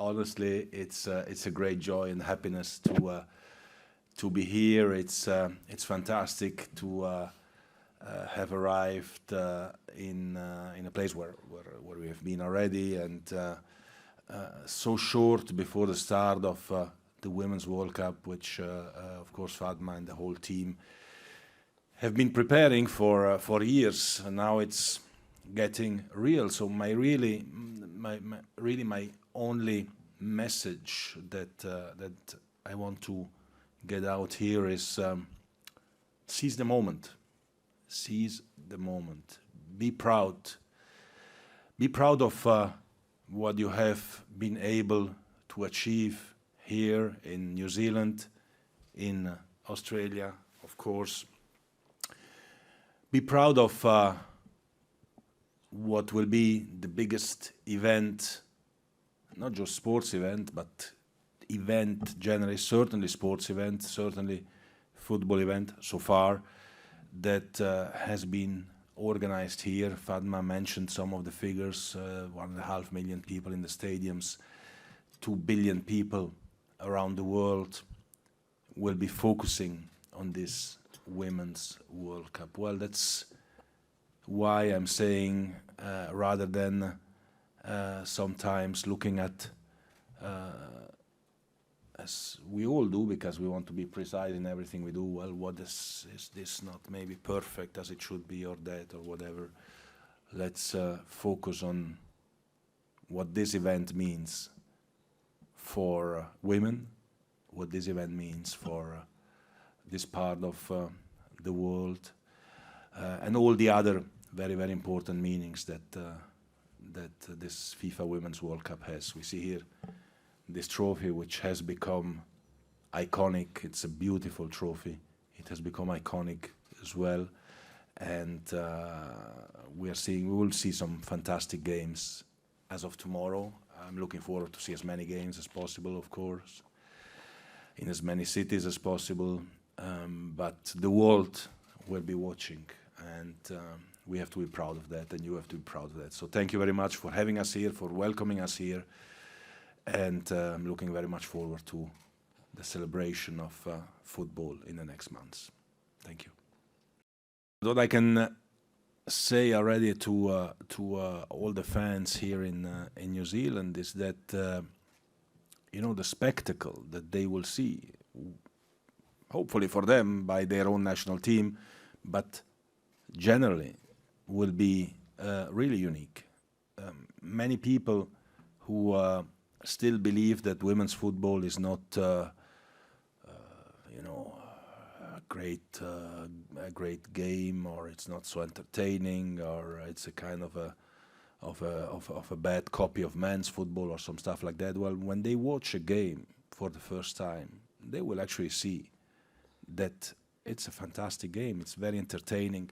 honestly, it's a great joy and happiness to be here. It's fantastic to have arrived in a place where we have been already, and so short before the start of the Women's World Cup, which of course Fatma and the whole team have been preparing for years, and now it's getting real. So my only message that I want to get out here is seize the moment. Seize the moment. Be proud. Be proud of what you have been able to achieve here in New Zealand, in Australia, of course. Be proud of what will be the biggest event, not just sports event, but event generally, certainly sports event, certainly football event so far, that has been organized here. Fatma mentioned some of the figures, 1.5 million people in the stadiums, 2 billion people around the world will be focusing on this Women's World Cup. Well, that's why I'm saying, rather than sometimes looking at, as we all do, because we want to be precise in everything we do, well, what is this not maybe perfect as it should be, or that, or whatever. Let's focus on what this event means for women, what this event means for this part of the world, and all the other very, very important meanings that this FIFA Women's World Cup has. We see here this trophy, which has become iconic. It's a beautiful trophy. It has become iconic as well, and we will see some fantastic games as of tomorrow. I'm looking forward to see as many games as possible, of course, in as many cities as possible, but the world will be watching, and we have to be proud of that, and you have to be proud of that. So thank you very much for having us here, for welcoming us here, and I'm looking very much forward to the celebration of football in the next months. Thank you. What I can say already to all the fans here in New Zealand is that you know, the spectacle that they will see, hopefully for them by their own national team, but generally will be really unique. Many people who still believe that women's football is not, you know, a great game, or it's not so entertaining, or it's a kind of a bad copy of men's football or some stuff like that. Well, when they watch a game for the first time, they will actually see that it's a fantastic game. It's very entertaining.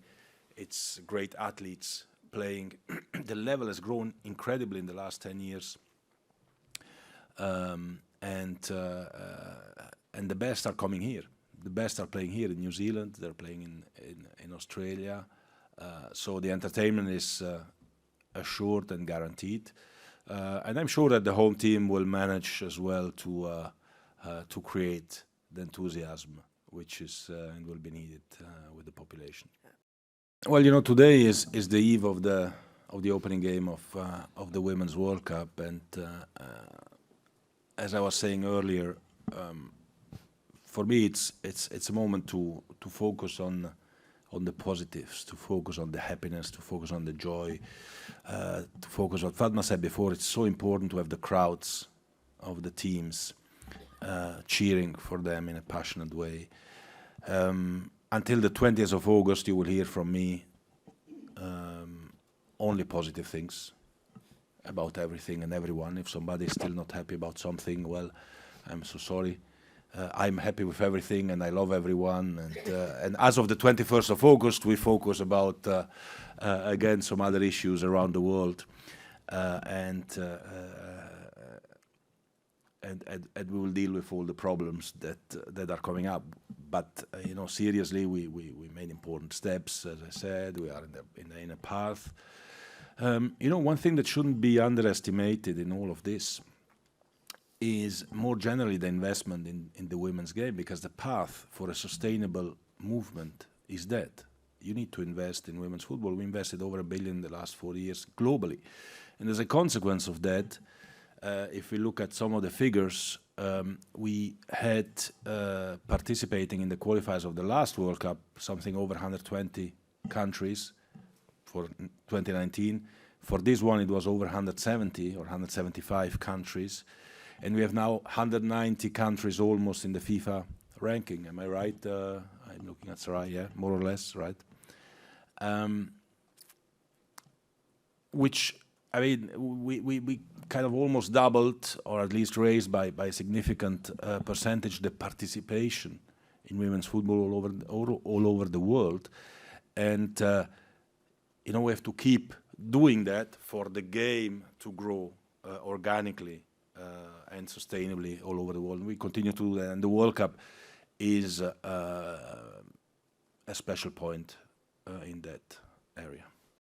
It's great athletes playing. The level has grown incredibly in the last 10 years. And the best are coming here. The best are playing here in New Zealand. They're playing in Australia. So the entertainment is assured and guaranteed. And I'm sure that the home team will manage as well to create the enthusiasm which is and will be needed with the population. Well, you know, today is the eve of the opening game of the Women's World Cup, and as I was saying earlier, for me it's a moment to focus on the positives, to focus on the happiness, to focus on the joy, to focus on what Fatma said before. It's so important to have the crowds of the teams cheering for them in a passionate way. Until the 20th of August, you will hear from me only positive things about everything and everyone. If somebody is still not happy about something, well, I'm so sorry. I'm happy with everything, and I love everyone. And as of the 21st of August, we focus about, again, some other issues around the world. And we will deal with all the problems that are coming up. But you know, seriously, we made important steps. As I said, we are in a path. You know, one thing that shouldn't be underestimated in all of this is more generally the investment in the women's game, because the path for a sustainable movement is that you need to invest in women's football. We invested over $1 billion in the last 4 years globally. And as a consequence of that, if we look at some of the figures, we had participating in the qualifiers of the last World Cup, something over 120 countries for 2019. For this one, it was over 170 or 175 countries. And we have now 190 countries almost in the FIFA ranking. Am I right? I'm looking at Sarai, yeah, more or less, right? Which, I mean, we kind of almost doubled, or at least raised by a significant percentage, the participation in women's football all over the world. And, you know, we have to keep doing that for the game to grow organically and sustainably all over the world. And we continue to do that, and the World Cup is a special point in that area.